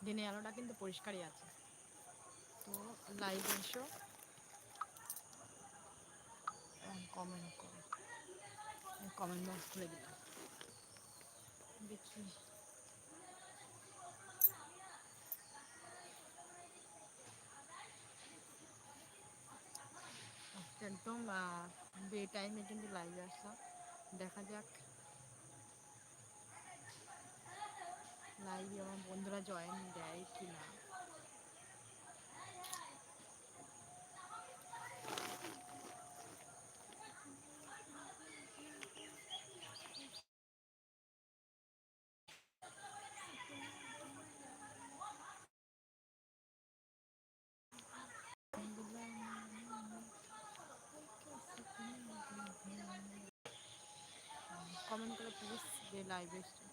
দিনে আলোটা কিন্তু পরিষ্কারই আছে। তো লাইভে এসো, কমেন্ট করো। কমেন্ট বক্স খুলে দিলাম, দেখি একদম বে টাইমে কিন্তু লাইভে আসলাম। দেখা যাক লাইভে আমার বন্ধুরা জয়েন দেয় কি না। কমেন্ট করে প্লিজ যে লাইভে এসছে।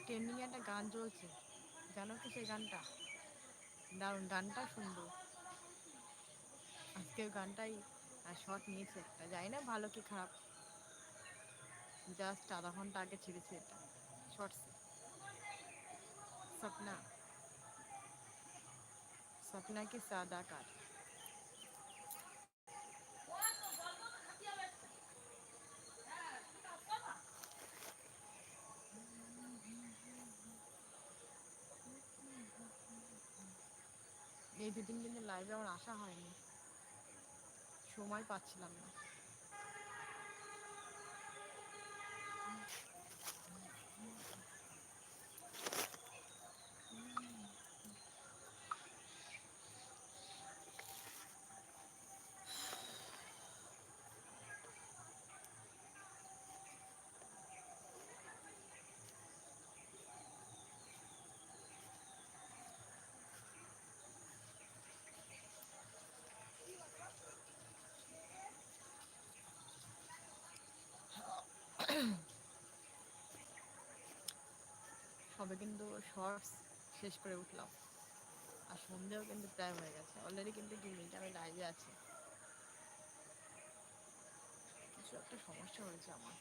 ট্রেন্ডিংয়ে একটা গান চলছে, জানো কি সেই গানটা? দারুণ, গানটা সুন্দর। আজকের গানটাই শর্ট নিয়েছে একটা, জানি না ভালো কি খারাপ, জাস্ট আধা ঘন্টা আগে ছেড়েছে এটা শর্টসে। सपना, सपना की सादाकात। এই দুদিন কিন্তু লাইভে আমার আসা হয়নি, সময় পাচ্ছিলাম না। সবে কিন্তু শর্টস শেষ করে উঠলাম, আর সন্ধ্যেও কিন্তু প্রায় হয়ে গেছে অলরেডি, কিন্তু 2 মিনিট আমি লাইভে আছি। কিছু একটা সমস্যা হয়েছে আমার।